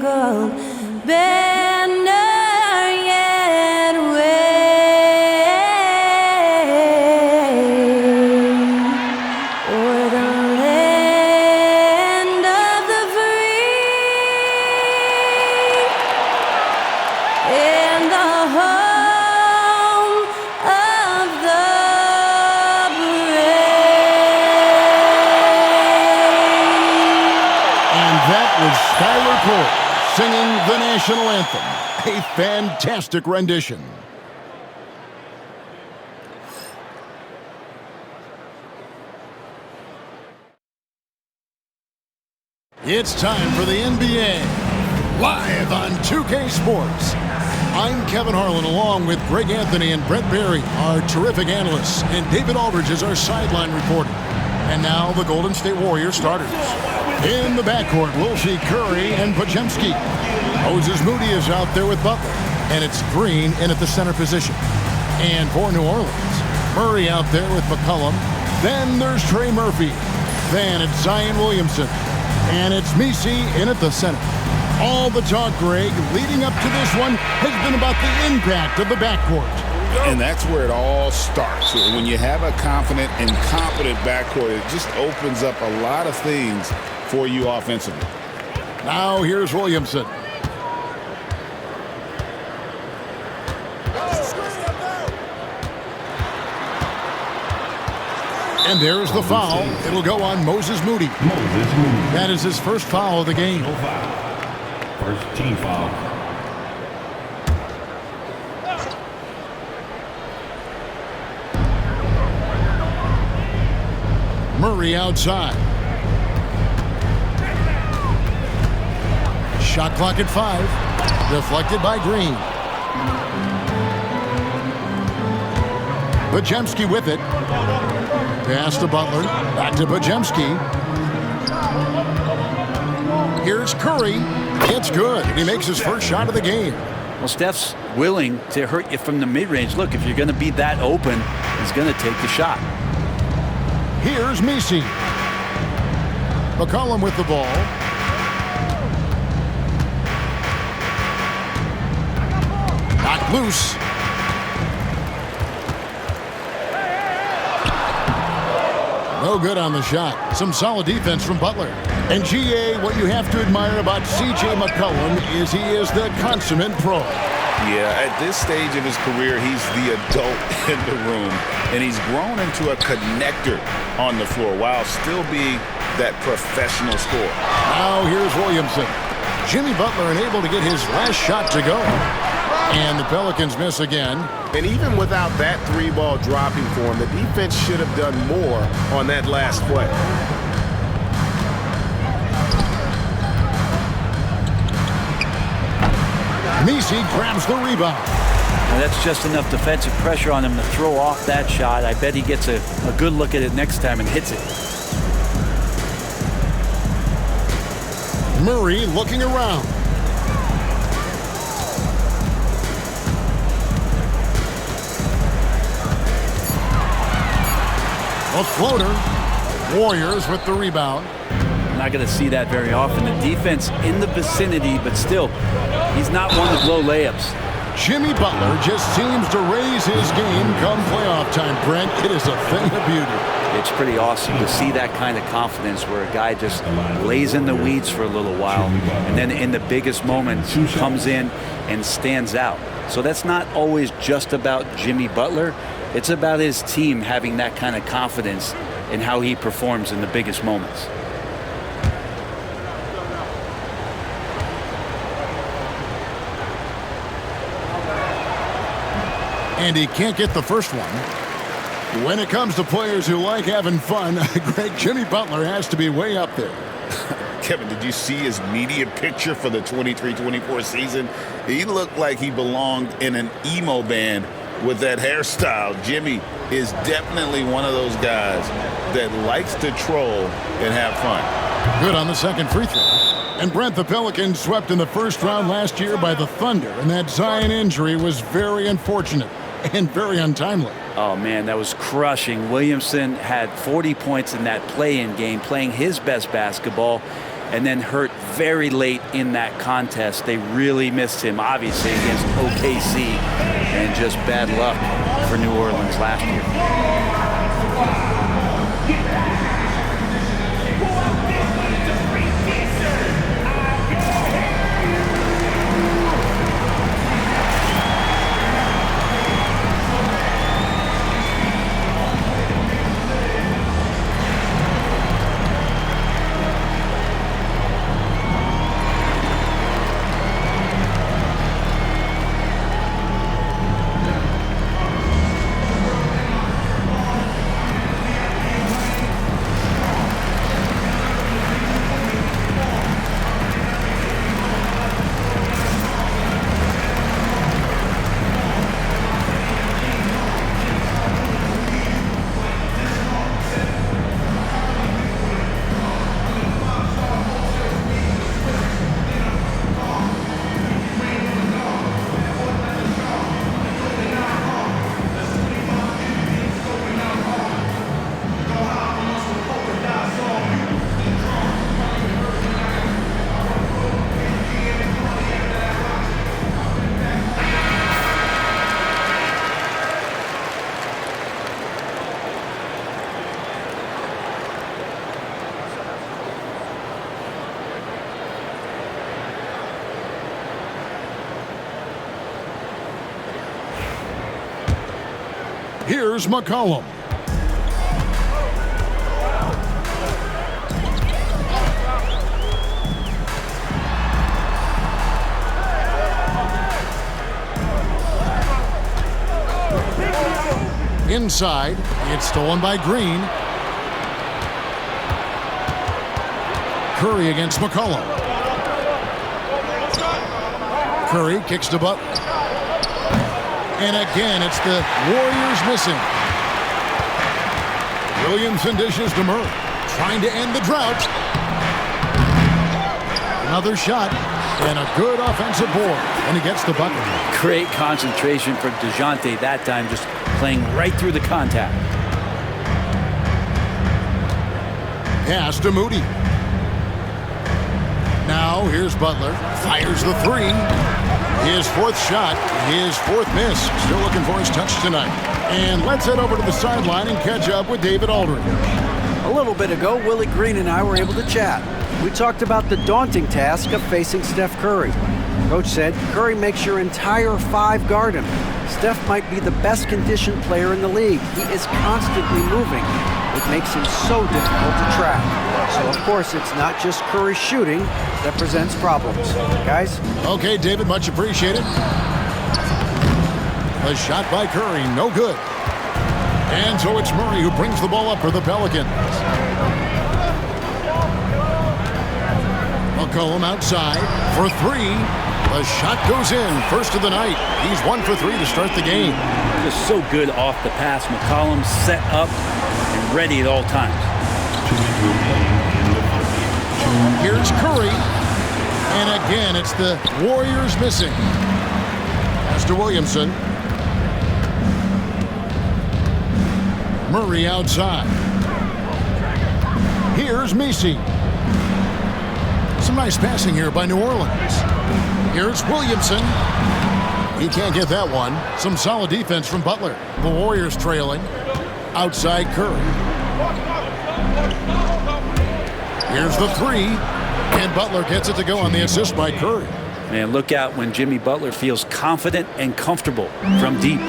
single banner yet wave o'er the land of the free and the home of the That was Skylar Cole singing the national anthem. A fantastic rendition. It's time for the NBA, live on 2K Sports. I'm Kevin Harlan, along with Greg Anthony and Brett Barry, our terrific analysts, and David Aldridge is our sideline reporter. And now the Golden State Warriors starters. In the backcourt, we'll see Curry and Podziemski. Moses Moody is out there with Butler, and it's Green in at the center position. And for New Orleans, Murray out there with McCollum. Then there's Trey Murphy. Then it's Zion Williamson. And it's Messi in at the center. All the talk, Greg, leading up to this one has been about the impact of the backcourt. And that's where it all starts. When you have a confident and competent backcourt, it just opens up a lot of things for you offensively. Now here's Williamson. And there's the foul. It'll go on Moses Moody. That is his first foul of the game. First team foul. Murray outside. Shot clock at 5. Deflected by Green. Podziemski with it. Pass to Butler. Back to Podziemski. Here's Curry. It's good. He makes his first shot of the game. Well, Steph's willing to hurt you from the mid-range. Look, if you're going to be that open, he's going to take the shot. Here's Messi. McCollum with the ball. Knocked loose. No good on the shot. Some solid defense from Butler. And GA, what you have to admire about C.J. McCollum is he is the consummate pro. Yeah, at this stage of his career, he's the adult in the room. And he's grown into a connector on the floor while still being that professional scorer. Now here's Williamson. Jimmy Butler unable to get his last shot to go. And the Pelicans miss again. And even without that 3-ball dropping for him, the defense should have done more on that last play. Messi grabs the rebound. Now that's just enough defensive pressure on him to throw off that shot. I bet he gets a good look at it next time and hits it. Murray looking around. A floater. Warriors with the rebound. Not going to see that very often. The defense in the vicinity, but still, he's not one to blow layups. Jimmy Butler just seems to raise his game come playoff time, Brent. It is a thing of beauty. It's pretty awesome to see that kind of confidence where a guy just lays in the weeds for a little while and then in the biggest moment comes in and stands out. So that's not always just about Jimmy Butler. It's about his team having that kind of confidence in how he performs in the biggest moments. And he can't get the first one. When it comes to players who like having fun, Greg, Jimmy Butler has to be way up there. Kevin, did you see his media picture for the 23-24 season? He looked like he belonged in an emo band with that hairstyle. Jimmy is definitely one of those guys that likes to troll and have fun. Good on the second free throw. And Brent, the Pelicans swept in the first round last year by the Thunder, and that Zion injury was very unfortunate and very untimely. Oh, man, that was crushing. Williamson had 40 points in that play-in game, playing his best basketball. and then hurt very late in that contest. They really missed him, obviously, against OKC, and just bad luck for New Orleans last year. Here's McCollum. Inside, it's stolen by Green. Curry against McCollum. Curry kicks to Butler. And again, it's the Warriors missing. Williamson dishes to Murray, trying to end the drought. Another shot, and a good offensive board, and he gets the bucket. Great concentration for DeJounte that time, just playing right through the contact. Pass to Moody. Now here's Butler, fires the three. His fourth shot, his fourth miss. Still looking for his touch tonight. And let's head over to the sideline and catch up with David Aldridge. A little bit ago, Willie Green and I were able to chat. We talked about the daunting task of facing Steph Curry. Coach said, Curry makes your entire five guard him. Steph might be the best conditioned player in the league. He is constantly moving. It makes him so difficult to track. So, of course, it's not just Curry shooting that presents problems. Guys? Okay, David, much appreciated. A shot by Curry, no good. And so it's Murray who brings the ball up for the Pelicans. McCollum outside for three. The shot goes in, first of the night. He's 1 for 3 to start the game. Just so good off the pass. McCollum set up and ready at all times. Here's Curry. And again, it's the Warriors missing. Pass to Williamson. Murray outside. Here's Messi. Some nice passing here by New Orleans. Here's Williamson. He can't get that one. Some solid defense from Butler. The Warriors trailing. Outside Curry. Here's the three. And Butler gets it to go on the assist by Curry. Man, look out when Jimmy Butler feels confident and comfortable from deep.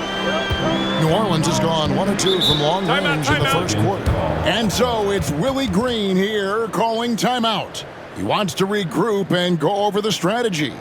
New Orleans has gone 1 or 2 from long range in the first quarter. And so it's Willie Green here calling timeout. He wants to regroup and go over the strategy.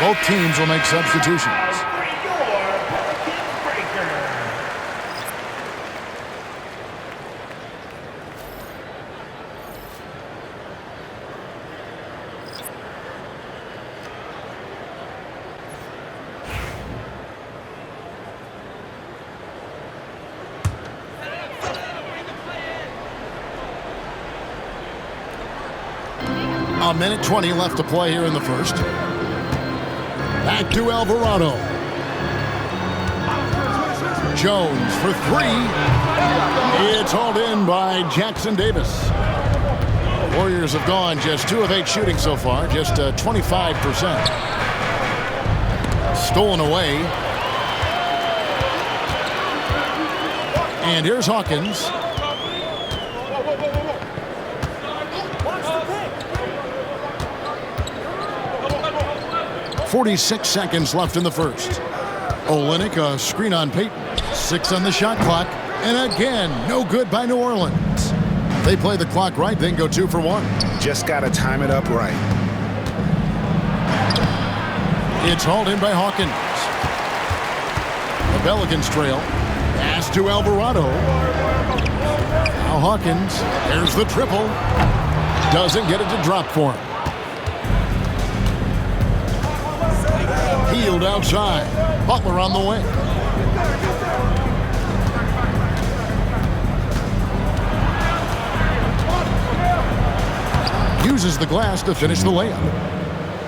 Both teams will make substitutions. A minute 20 left to play here in the first. Back to Alvarado. Jones for three. It's hauled in by Jackson Davis. Warriors have gone just 2 of 8 shooting so far, just 25%. Stolen away. And here's Hawkins. 46 seconds left in the first. Olynyk, a screen on Payton. 6 on the shot clock. And again, no good by New Orleans. They play the clock right, then go 2 for 1. Just got to time it up right. It's hauled in by Hawkins. The Pelicans trail. Pass to Alvarado. Now Hawkins. There's the triple. Doesn't get it to drop for him. Healed outside. Butler on the wing. Uses the glass to finish the layup.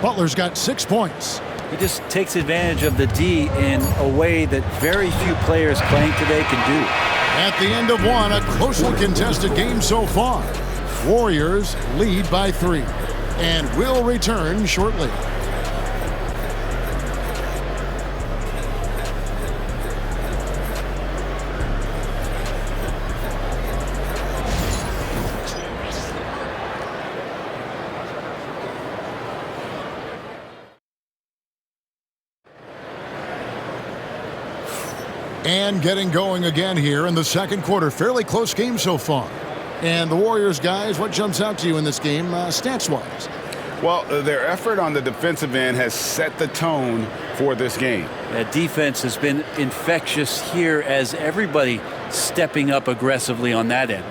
Butler's got 6 points. He just takes advantage of the D in a way that very few players playing today can do. At the end of one, a closely contested game so far. Warriors lead by 3 and will return shortly. And getting going again here in the second quarter. Fairly close game so far. And the Warriors, guys, what jumps out to you in this game stats-wise? Well, their effort on the defensive end has set the tone for this game. That defense has been infectious here as everybody stepping up aggressively on that end.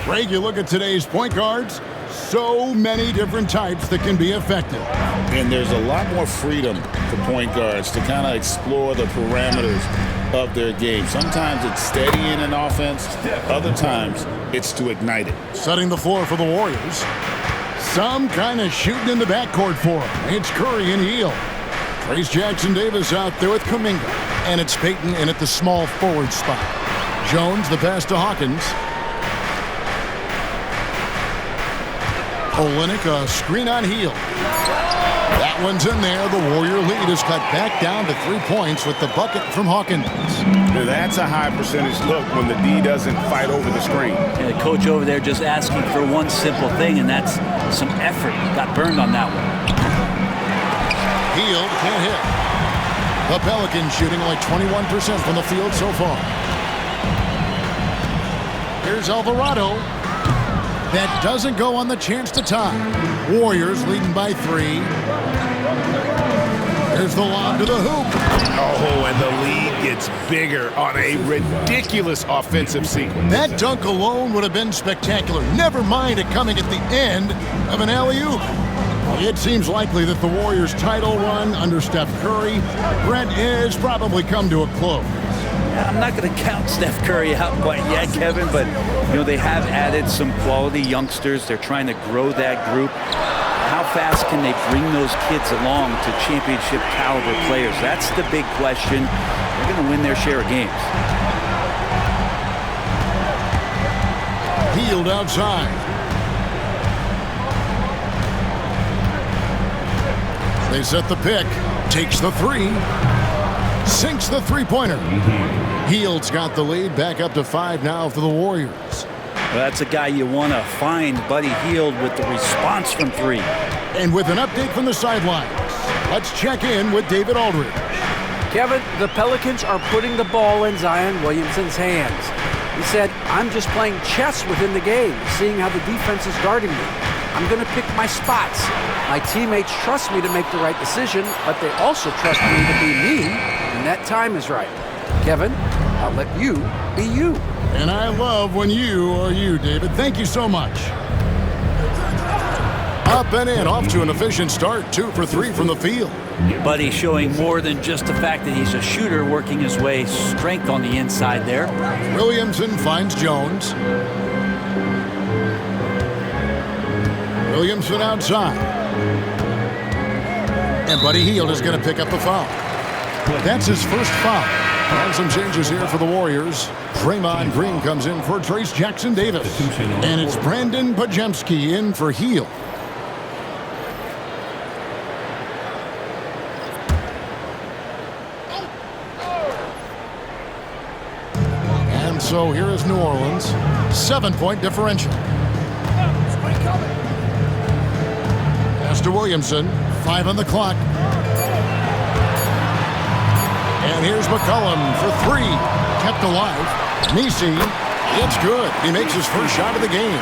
Greg, you look at today's point guards, so many different types that can be effective. And there's a lot more freedom for point guards to kind of explore the parameters of their game. Sometimes it's steadying an offense. Other times it's to ignite it. Setting the floor for the Warriors. Some kind of shooting in the backcourt for him. It's Curry and Hield. Trace Jackson Davis out there with Kuminga. And it's Payton in at the small forward spot. Jones, the pass to Hawkins. Olynyk, a screen on Hield. That one's in there. The Warrior lead is cut back down to 3 points with the bucket from Hawkins. That's a high percentage look when the D doesn't fight over the screen. And the coach over there just asking for one simple thing, and that's some effort. Got burned on that one. Hield can't hit. The Pelicans shooting only 21% from the field so far. Here's Alvarado. That doesn't go on the chance to tie. Warriors leading by 3. There's the lob to the hoop. Oh, and the lead gets bigger on a ridiculous offensive sequence. That dunk alone would have been spectacular. Never mind it coming at the end of an alley-oop. It seems likely that the Warriors' title run under Steph Curry, Brent, is probably come to a close. I'm not going to count Steph Curry out quite yet, Kevin, but they have added some quality youngsters. They're trying to grow that group. How fast can they bring those kids along to championship caliber players? That's the big question. They're going to win their share of games. Hield outside. They set the pick. Takes the 3. Sinks the three-pointer. Hield's got the lead. Back up to 5 now for the Warriors. Well, that's a guy you want to find, Buddy Hield, with the response from 3. And with an update from the sidelines, let's check in with David Aldridge. Kevin, the Pelicans are putting the ball in Zion Williamson's hands. He said, I'm just playing chess within the game, seeing how the defense is guarding me. I'm going to pick my spots. My teammates trust me to make the right decision, but they also trust me to be me when that time is right. Kevin, I'll let you be you. And I love when you are you, David. Thank you so much. Up and in, off to an efficient start. 2 for 3 from the field. Buddy showing more than just the fact that he's a shooter, working his way strength on the inside there. Williamson finds Jones. Williamson outside. And Buddy Hield is going to pick up a foul. That's his first foul. And some changes here for the Warriors. Draymond Green comes in for Trace Jackson Davis. And it's Brandon Pajemski in for Hield. And so here is New Orleans. 7-point differential. Pass to Williamson. 5 on the clock. And here's McCollum for 3. Kept alive. Nisi, it's good. He makes his first shot of the game.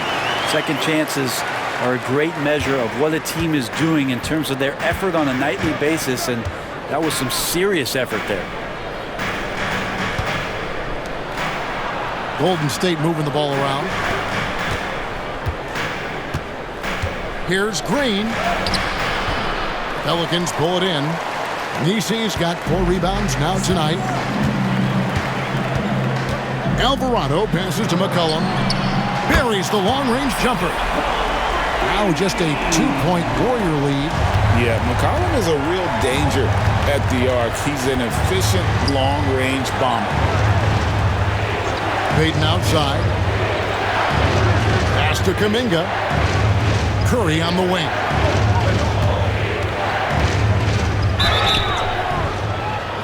Second chances are a great measure of what a team is doing in terms of their effort on a nightly basis, and that was some serious effort there. Golden State moving the ball around. Here's Green. Pelicans pull it in. Nisi's got 4 rebounds now tonight. Alvarado passes to McCollum. Buries the long-range jumper. Now just a 2-point Warrior lead. Yeah, McCollum is a real danger at the arc. He's an efficient long-range bomber. Payton outside. Pass to Kuminga. Curry on the wing.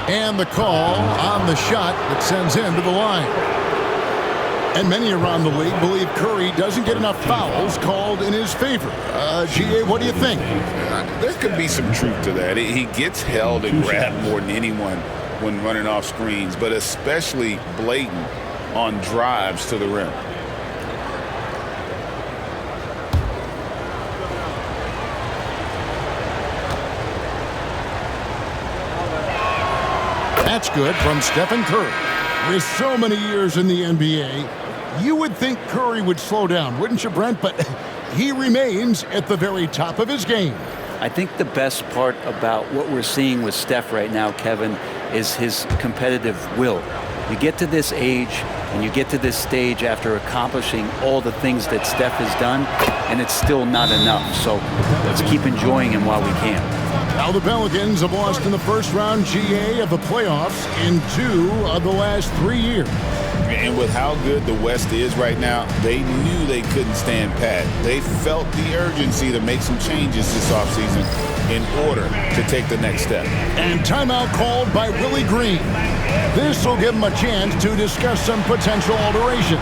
And the call on the shot that sends him to the line. And many around the league believe Curry doesn't get enough fouls called in his favor. GA, what do you think? There could be some truth to that. He gets held and grabbed more than anyone when running off screens, but especially blatant on drives to the rim. That's good from Stephen Curry. With so many years in the NBA, you would think Curry would slow down, wouldn't you, Brent? But he remains at the very top of his game. I think the best part about what we're seeing with Steph right now, Kevin, is his competitive will. You get to this age and you get to this stage after accomplishing all the things that Steph has done, and it's still not enough. So let's keep enjoying him while we can. Now the Pelicans have lost in the first round GA of the playoffs in 2 of the last 3 years. And with how good the West is right now, they knew they couldn't stand pat. They felt the urgency to make some changes this offseason in order to take the next step. And timeout called by Willie Green. This will give him a chance to discuss some potential alterations.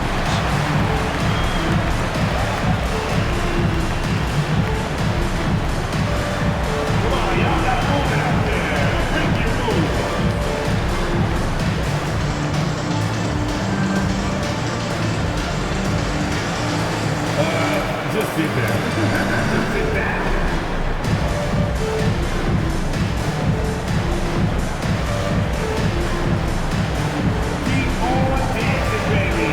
Just sit there. Just sit down. Keep on dancing, baby.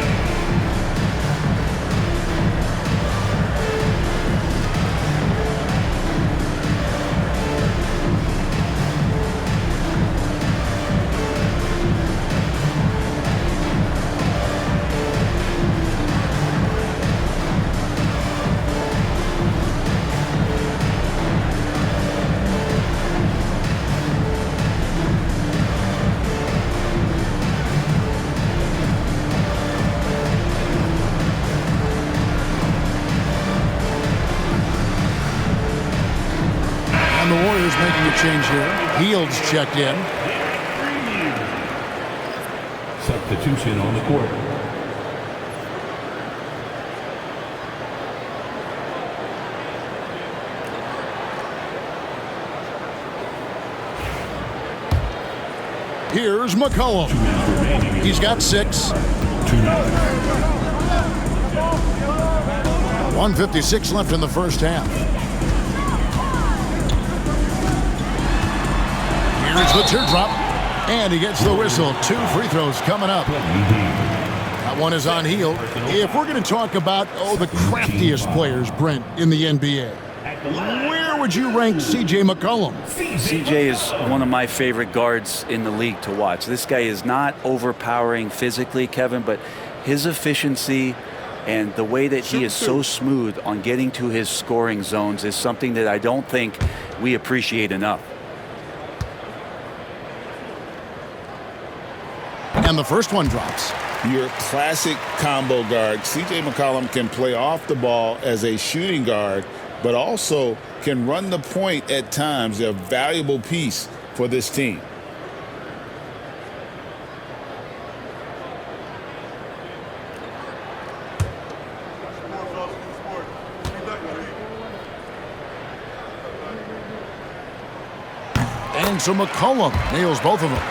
And the Warriors making a change here. Hield's checked in. Substitution on the court. Here's McCollum. He's got 6. 1:56 left in the first half. Here's the teardrop, and he gets the whistle. 2 free throws coming up. That one is on heel. If we're going to talk about, the craftiest players, Brent, in the NBA, where would you rank C.J. McCollum? CJ is one of my favorite guards in the league to watch. This guy is not overpowering physically, Kevin, but his efficiency and the way that he is so smooth on getting to his scoring zones is something that I don't think we appreciate enough. And the first one drops. Your classic combo guard. C.J. McCollum can play off the ball as a shooting guard, but also can run the point at times. A valuable piece for this team. And so McCollum nails both of them.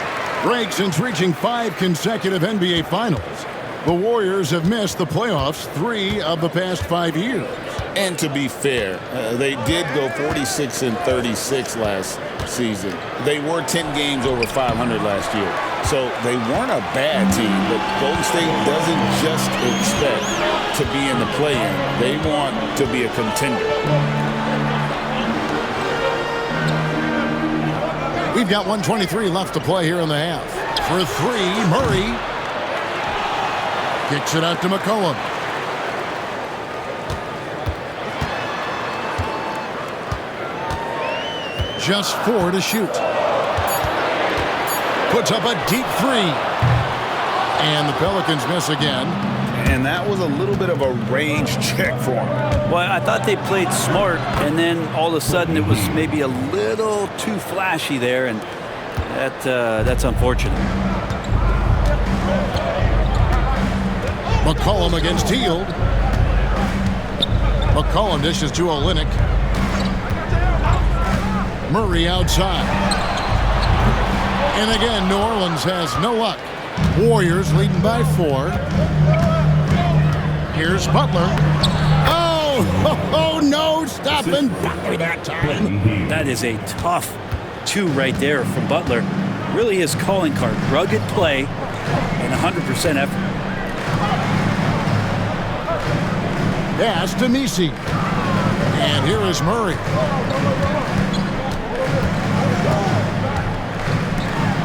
Greg, since reaching 5 consecutive NBA Finals, the Warriors have missed the playoffs 3 of the past 5 years. And to be fair, they did go 46-36 last season. They were 10 games over 500 last year. So they weren't a bad team, but Golden State doesn't just expect to be in the play-in. They want to be a contender. We've got 1:23 left to play here in the half. For 3, Murray kicks it out to McCollum. Just 4 to shoot. Puts up a deep 3. And the Pelicans miss again. And that was a little bit of a range check for him. Well, I thought they played smart, and then all of a sudden it was maybe a little too flashy there, and that's unfortunate. McCollum against Hield. McCollum dishes to Olynyk. Murray outside. And again, New Orleans has no luck. Warriors leading by 4. Here's Butler. Oh, no, stopping Butler that time. That is a tough 2 right there from Butler. Really his calling card. Rugged play and 100% effort. Pass to Messi. And here is Murray.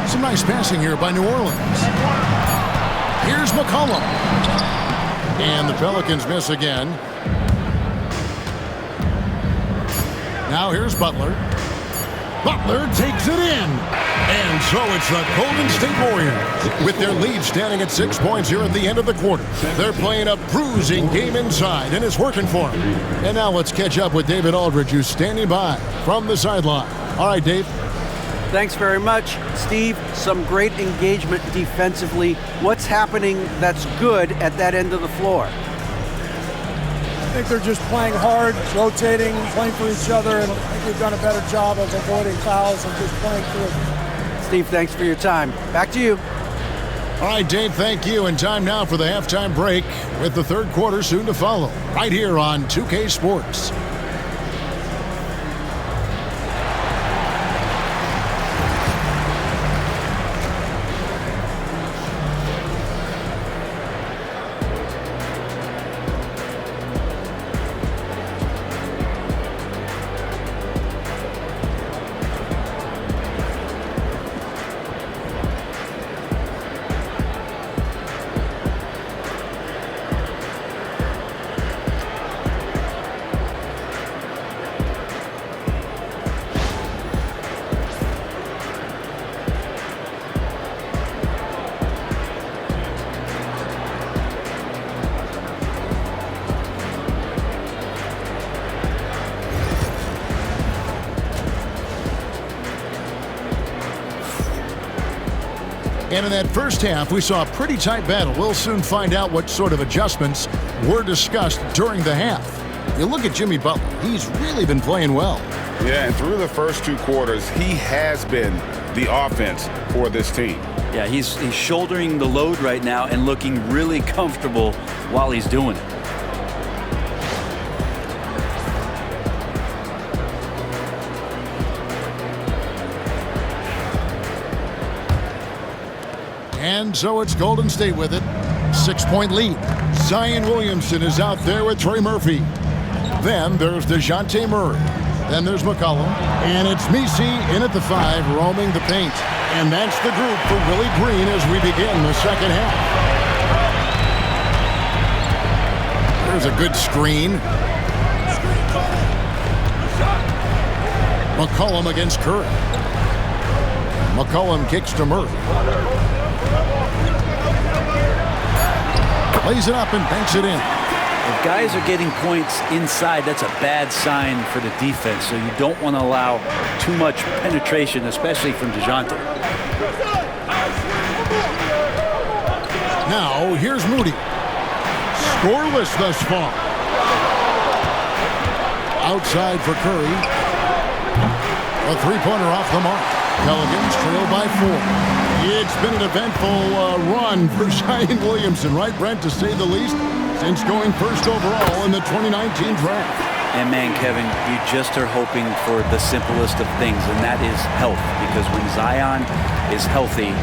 Some nice passing here by New Orleans. Here's McCollum. And the Pelicans miss again. Now here's Butler. Butler takes it in. And so it's the Golden State Warriors with their lead standing at 6 points here at the end of the quarter. They're playing a bruising game inside, and it's working for them. And now let's catch up with David Aldridge, who's standing by from the sideline. All right, Dave. Thanks very much, Steve. Some great engagement defensively. What's happening that's good at that end of the floor? I think they're just playing hard, rotating, playing for each other, and I think we've done a better job of avoiding fouls and just playing through. Steve, thanks for your time. Back to you. All right, Dave, thank you. And time now for the halftime break with the third quarter soon to follow right here on 2K Sports. And in that first half, we saw a pretty tight battle. We'll soon find out what sort of adjustments were discussed during the half. You look at Jimmy Butler. He's really been playing well. Yeah, and through the first 2 quarters, he has been the offense for this team. Yeah, he's shouldering the load right now and looking really comfortable while he's doing it. And so it's Golden State with it. 6-point lead. Zion Williamson is out there with Trey Murphy. Then there's DeJounte Murray. Then there's McCollum. And it's Messi in at the 5, roaming the paint. And that's the group for Willie Green as we begin the second half. There's a good screen. McCollum against Curry. McCollum kicks to Murray. Plays it up and banks it in. If guys are getting points inside, that's a bad sign for the defense. So you don't want to allow too much penetration, especially from DeJounte. Now, here's Moody. Scoreless thus far. Outside for Curry. A three-pointer off the mark. Pelicans trail by 4. It's been an eventful run for Zion Williamson, right, Brent, to say the least, since going first overall in the 2019 draft. And man, Kevin, you just are hoping for the simplest of things, and that is health. Because when Zion is healthy,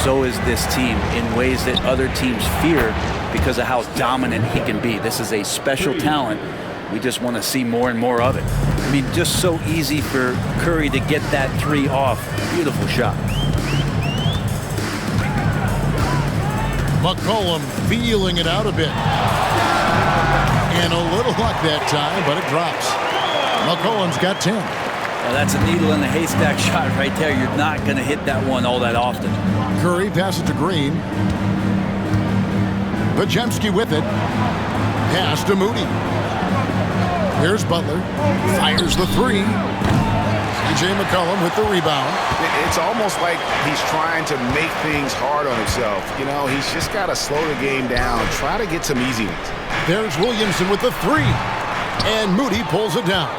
so is this team in ways that other teams fear because of how dominant he can be. This is a special talent. We just want to see more and more of it. I mean, just so easy for Curry to get that 3 off. Beautiful shot. McCollum feeling it out a bit. And a little luck that time, but it drops. McCollum's got 10. Well, that's a needle in a haystack shot right there. You're not going to hit that one all that often. Curry passes to Green. Podziemski with it. Pass to Moody. Here's Butler. Fires the 3. C.J. McCollum with the rebound. It's almost like he's trying to make things hard on himself. You know, he's just got to slow the game down, try to get some easy ones. There's Williamson with the 3. And Moody pulls it down.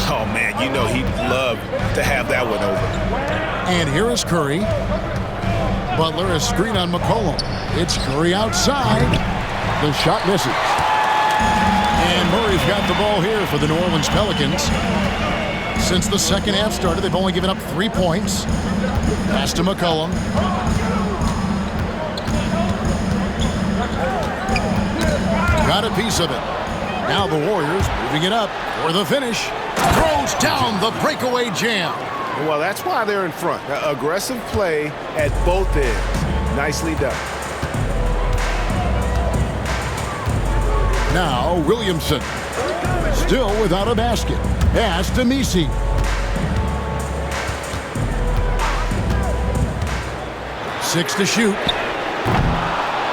Oh, man, you know he'd love to have that one over. And here is Curry. Butler, a screen on McCollum. It's Curry outside. The shot misses. And Murray's got the ball here for the New Orleans Pelicans. Since the second half started, they've only given up 3 points. Pass to McCollum. Got a piece of it. Now the Warriors moving it up for the finish. Throws down the breakaway jam. Well, that's why they're in front. Aggressive play at both ends. Nicely done. Now Williamson. Still without a basket. Pass to Messi. Six to shoot.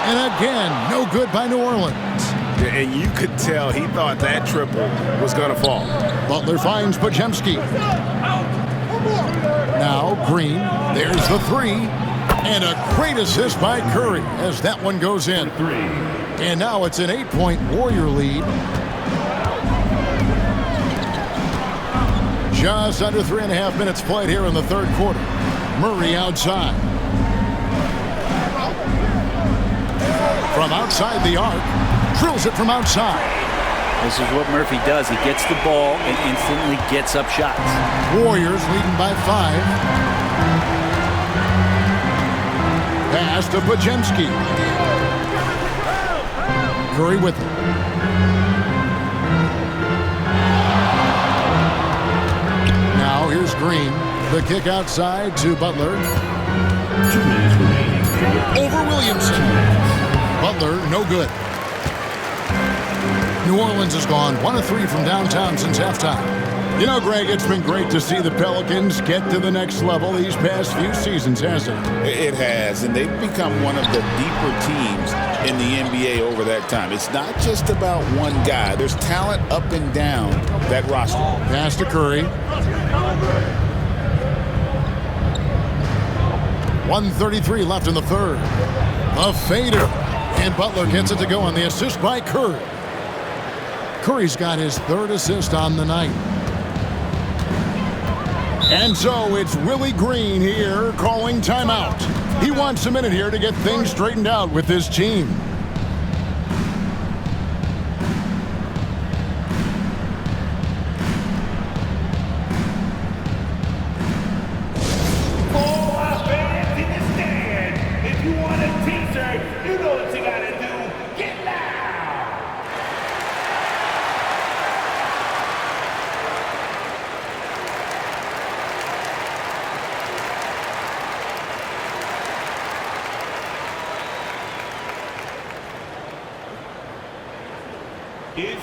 And again, no good by New Orleans. And you could tell he thought that triple was going to fall. Butler finds Podziemski. Now Green. There's the 3. And a great assist by Curry as that one goes in. And now it's an 8-point Warrior lead. Just under 3.5 minutes played here in the third quarter. Murray outside. From outside the arc, drills it from outside. This is what Murphy does. He gets the ball and instantly gets up shots. Warriors leading by 5. Pass to Podziemski. Curry with it. Now here's Green. The kick outside to Butler. 2 minutes remaining. Over Williamson. Butler, no good. New Orleans has gone 1 of 3 from downtown since halftime. You know, Greg, it's been great to see the Pelicans get to the next level these past few seasons, hasn't it? It has, and they've become one of the deeper teams in the NBA over that time. It's not just about one guy. There's talent up and down that roster. Pass to Curry. 1:33 left in the third. A fader. And Butler gets it to go on the assist by Curry. Curry's got his 3rd assist on the night. And so it's Willie Green here calling timeout. He wants a minute here to get things straightened out with his team. All our fans in the stand, if you want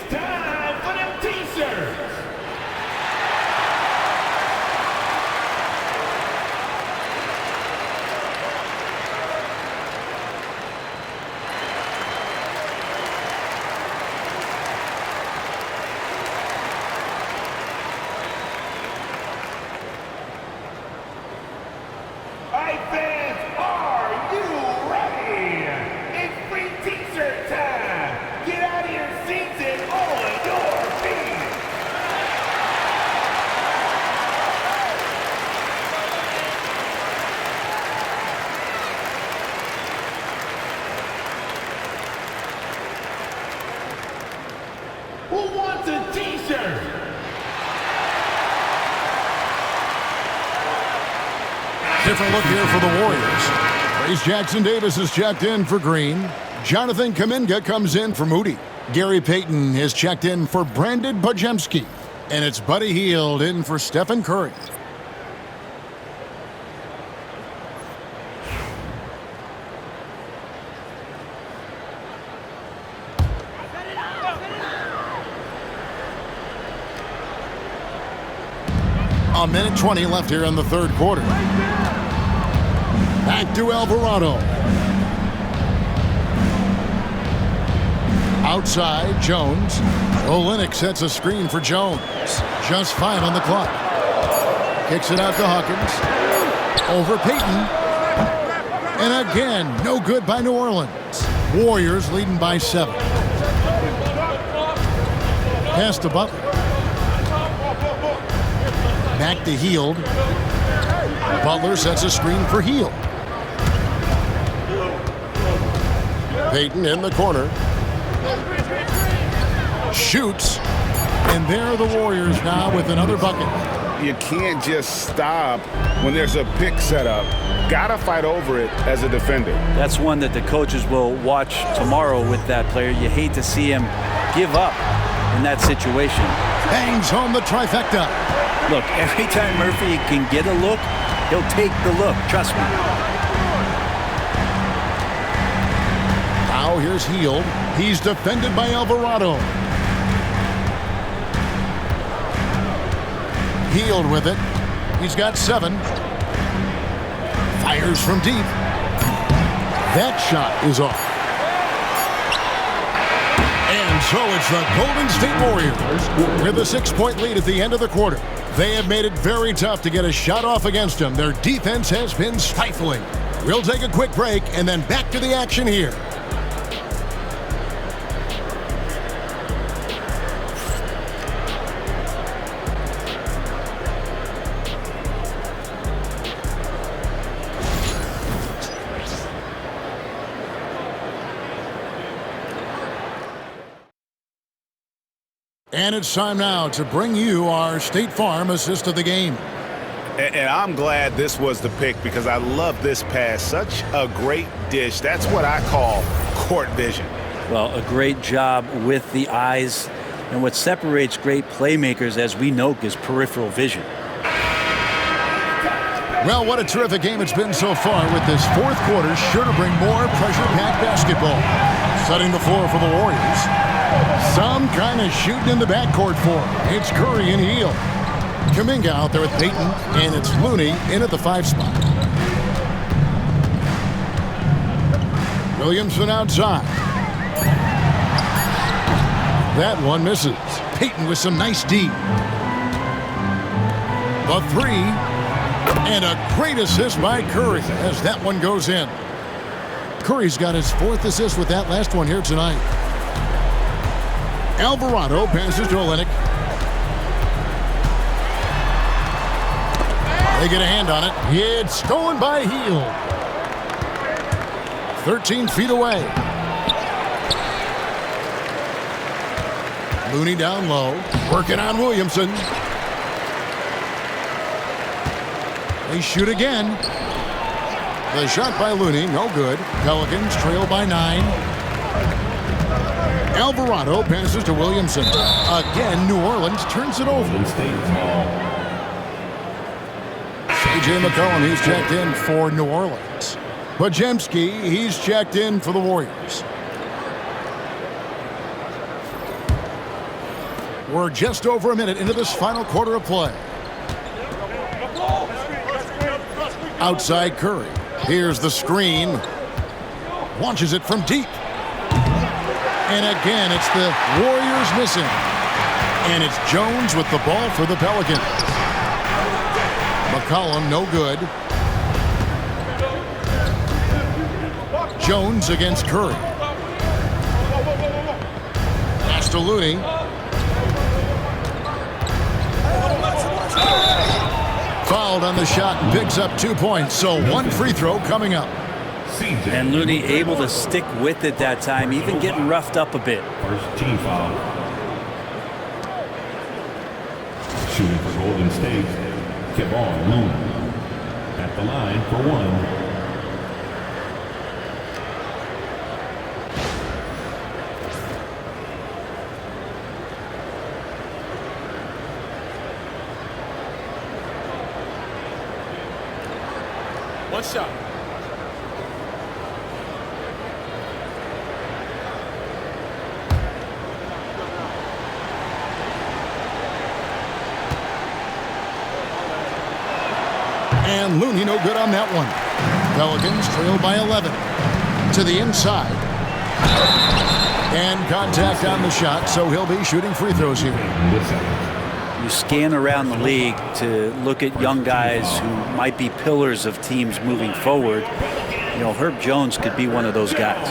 time for them t-shirts. All right, fans, are you ready? It's free t-shirt time. Get out of your seats and on your feet. Who wants a t-shirt? Different look here for the Warriors. Trace Jackson-Davis is checked in for Green. Jonathan Kuminga comes in for Moody. Gary Payton is checked in for Brandon Bajemski. And it's Buddy Hield in for Stephen Curry. A minute 20 left here in the third quarter. Back to Alvarado. Outside, Jones. Olynyk sets a screen for Jones. Just 5 on the clock. Kicks it out to Hawkins. Over Payton. And again, no good by New Orleans. Warriors leading by 7. Pass to Butler. Back to Hield. Butler sets a screen for Hield. Payton in the corner. Shoots. And there are the Warriors now with another bucket. You can't just stop when there's a pick set up. Gotta fight over it as a defender. That's one that the coaches will watch tomorrow with that player. You hate to see him give up in that situation. Bangs home the trifecta. Look, every time Murphy can get a look, he'll take the look. Trust me. Now here's Hield. He's defended by Alvarado. Hield with it. He's got 7. Fires from deep. That shot is off. And so it's the Golden State Warriors with a 6-point lead at the end of the quarter. They have made it very tough to get a shot off against them. Their defense has been stifling. We'll take a quick break and then back to the action here. And it's time now to bring you our State Farm assist of the game. And I'm glad this was the pick because I love this pass. Such a great dish. That's what I call court vision. Well, a great job with the eyes. And what separates great playmakers, as we know, is peripheral vision. Well, what a terrific game it's been so far with this fourth quarter. Sure to bring more pressure-packed basketball. Setting the floor for the Warriors. Some kind of shooting in the backcourt for him. It's Curry and Hield. Kuminga out there with Payton, and it's Looney in at the 5 spot. Williamson outside. That one misses. Payton with some nice D. The 3, and a great assist by Curry as that one goes in. Curry's got his 4th assist with that last one here tonight. Alvarado passes to Olynyk. They get a hand on it. It's stolen by Hield. 13 feet away. Looney down low. Working on Williamson. They shoot again. The shot by Looney, no good. Pelicans trail by 9. Alvarado passes to Williamson. Again, New Orleans turns it over. C.J. McCollum, he's checked in for New Orleans. Bajemski, he's checked in for the Warriors. We're just over a minute into this final quarter of play. Outside Curry. Here's the screen. Launches it from deep. And again, it's the Warriors missing. And it's Jones with the ball for the Pelicans. McCollum, no good. Jones against Curry. Pass to Looney. Fouled on the shot and picks up 2 points. So one free throw coming up. And Looney able to stick with it that time, even getting roughed up a bit. First team foul. Shooting for Golden State, Kevon Looney. At the line for one. One shot. And Looney no good on that one. Pelicans trail by 11. To the inside. And contact on the shot, so he'll be shooting free throws here. You scan around the league to look at young guys who might be pillars of teams moving forward. You know, Herb Jones could be one of those guys.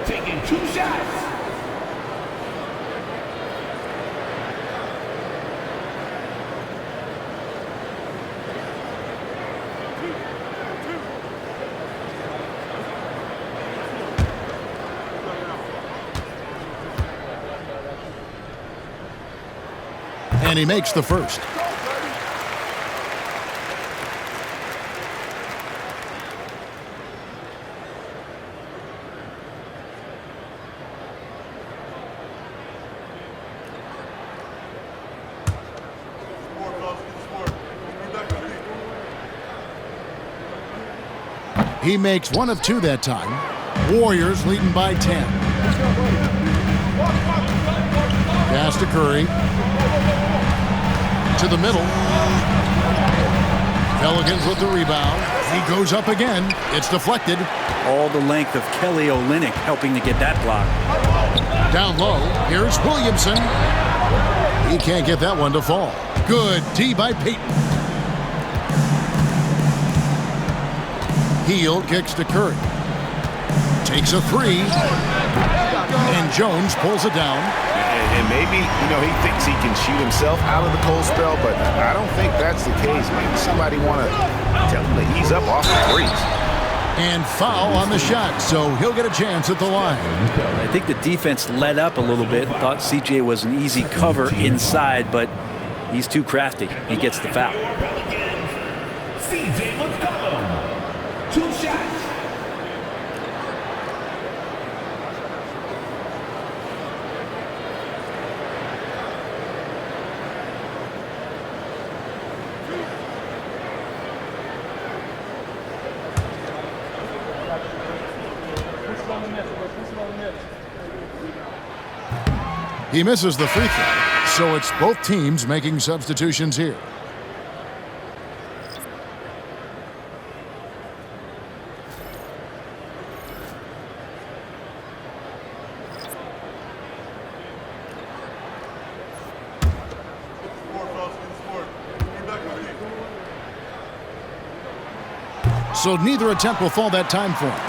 Taking 2 shots. And he makes the first. He makes 1 of 2 that time. Warriors leading by 10. Pass to Curry. To the middle. Pelicans with the rebound. He goes up again. It's deflected. All the length of Kelly Olynyk helping to get that block. Down low. Here's Williamson. He can't get that one to fall. Good D by Payton. Heel kicks to Curry. Takes a 3. And Jones pulls it down. And maybe, he thinks he can shoot himself out of the cold spell, but I don't think that's the case. Maybe somebody want to tell him to ease up off the threes. And foul on the shot, so he'll get a chance at the line. I think the defense let up a little bit. Thought CJ was an easy cover inside, but he's too crafty. He gets the foul. CJ McCollum. 2 shots. He misses the free throw, so it's both teams making substitutions here. So neither attempt will fall that time for him.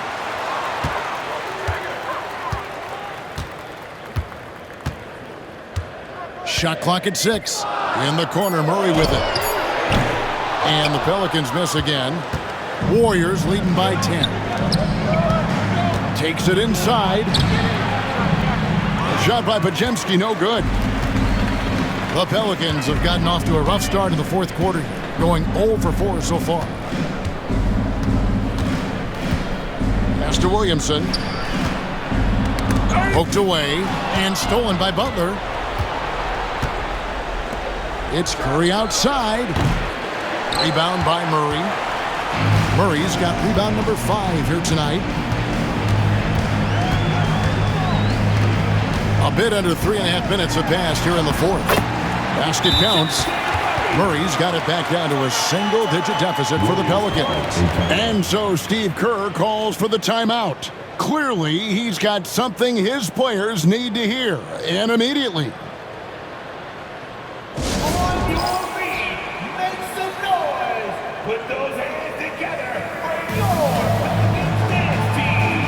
Shot clock at 6. In the corner, Murray with it. And the Pelicans miss again. Warriors leading by 10. Takes it inside. Shot by Pajemski, no good. The Pelicans have gotten off to a rough start in the fourth quarter, going 0 for 4 so far. Pass to Williamson. Poked away and stolen by Butler. It's Curry outside. Rebound by Murray. Murray's got rebound number 5 here tonight. A A bit under 3.5 minutes have passed here in the fourth. Basket counts. Murray's got it back down to a single-digit deficit for the Pelicans. And so Steve Kerr calls for the timeout. Clearly, he's got something his players need to hear, and immediately. On your feet, make some noise. Put those hands together for your Pelicans dance team.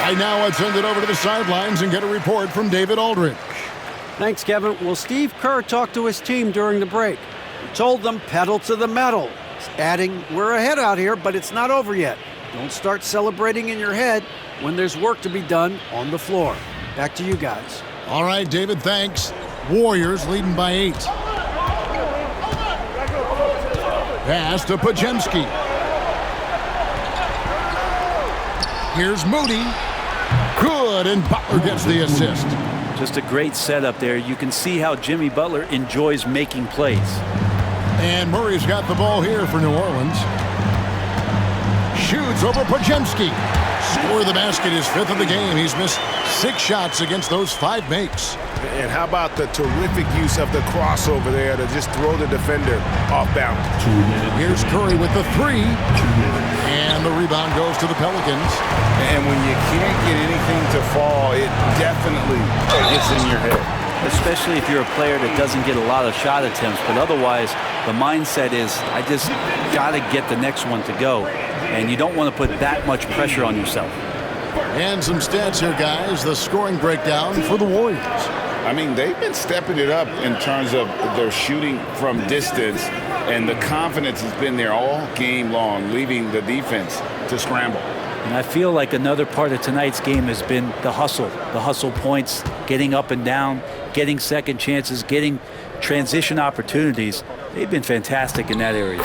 Right now, let's send it over to the sidelines and get a report from David Aldridge. Thanks, Kevin. Well, Steve Kerr talked to his team during the break. He told them pedal to the metal, adding, we're ahead out here, but it's not over yet. Don't start celebrating in your head when there's work to be done on the floor. Back to you guys. All right, David, thanks. Warriors leading by 8. Pass to Pajemski. Here's Moody. Good, and Butler gets the assist. Just a great setup there. You can see how Jimmy Butler enjoys making plays. And Murray's got the ball here for New Orleans. Shoots over Pajemski. Score the basket, his 5th of the game. He's missed 6 shots against those 5 makes. And how about the terrific use of the crossover there to just throw the defender off balance. Here's Curry with the 3. And the rebound goes to the Pelicans. And when you can't get anything to fall, it definitely gets in your head. Especially if you're a player that doesn't get a lot of shot attempts. But otherwise, the mindset is, I just got to get the next one to go. And you don't want to put that much pressure on yourself. And some stats here, guys. The scoring breakdown for the Warriors. I mean, they've been stepping it up in terms of their shooting from distance, and the confidence has been there all game long, leaving the defense to scramble. And I feel like another part of tonight's game has been the hustle points, getting up and down, getting second chances, getting transition opportunities. They've been fantastic in that area.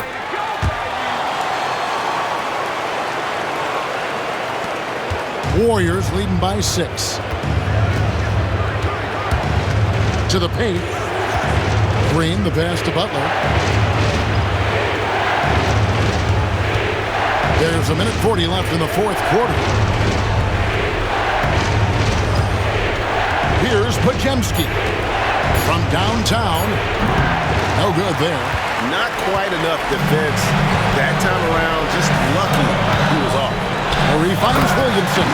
Warriors leading by 6. To the paint. Green, the pass to Butler. There's a minute 40 left in the 4th quarter. Here's Pajemski from downtown. No good there. Not quite enough defense that time around. Just lucky he was off. Murray finds Williamson.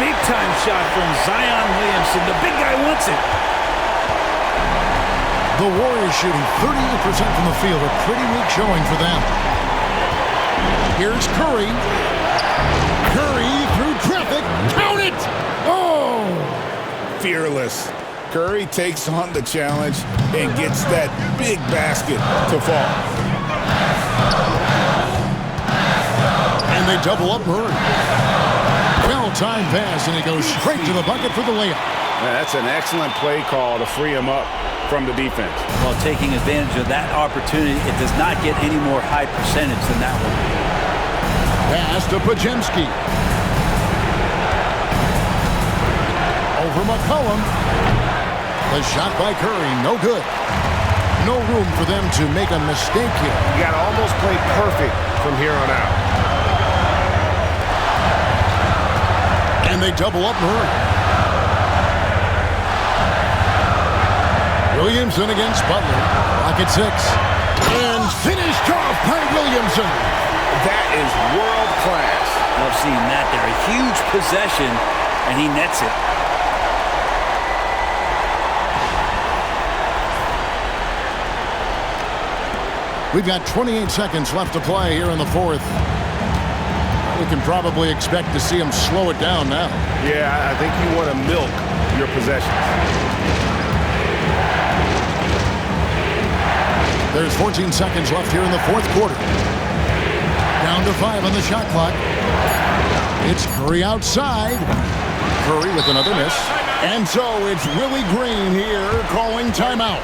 Big time shot from Zion Williamson. The big guy wants it. The Warriors shooting 38% from the field. A pretty weak showing for them. Here's Curry. Curry through traffic. Count it! Oh! Fearless. Curry takes on the challenge and gets that big basket to fall. And they double up Murray. Well-timed pass, and he goes straight to the bucket for the layup. That's an excellent play call to free him up from the defense. Well, taking advantage of that opportunity, it does not get any more high percentage than that one. Pass to Pajemski. Over McCollum. The shot by Curry, no good. No room for them to make a mistake here. You got to almost play perfect from here on out. And they double up Murray. Williamson against Butler. Lock at 6. And finished off by Williamson. That is world class. Love seeing that there. A huge possession, and he nets it. We've got 28 seconds left to play here in the fourth. We can probably expect to see him slow it down now. Yeah, I think you want to milk your possessions. There's 14 seconds left here in the fourth quarter. Down to 5 on the shot clock. It's Curry outside. Curry with another miss. And so it's Willie Green here calling timeout.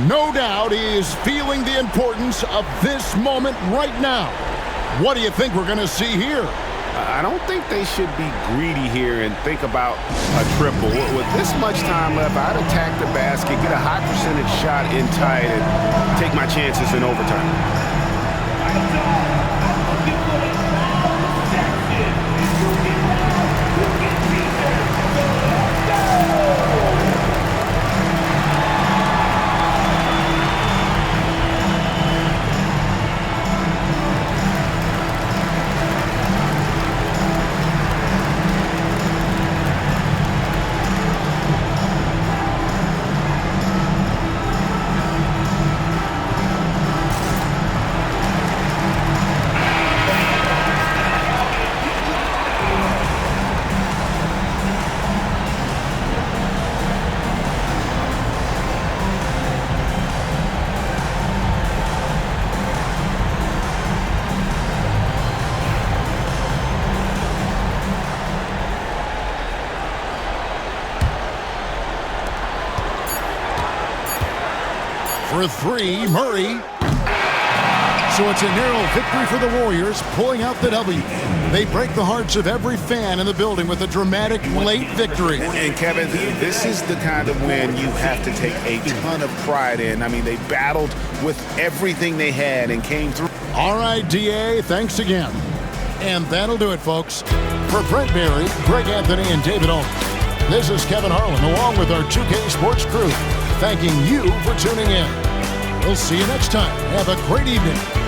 No doubt he is feeling the importance of this moment right now. What do you think we're going to see here? I don't think they should be greedy here and think about a triple. With this much time left, I'd attack the basket, get a high percentage shot in tight, and take my chances in overtime. For 3, Murray. So it's a narrow victory for the Warriors, pulling out the W. They break the hearts of every fan in the building with a dramatic late victory. And Kevin, this is the kind of win you have to take a ton of pride in. I mean, they battled with everything they had and came through. All right, DA, thanks again. And that'll do it, folks. For Brent Barry, Greg Anthony, and David Owens, this is Kevin Harlan along with our 2K Sports crew, thanking you for tuning in. We'll see you next time. Have a great evening.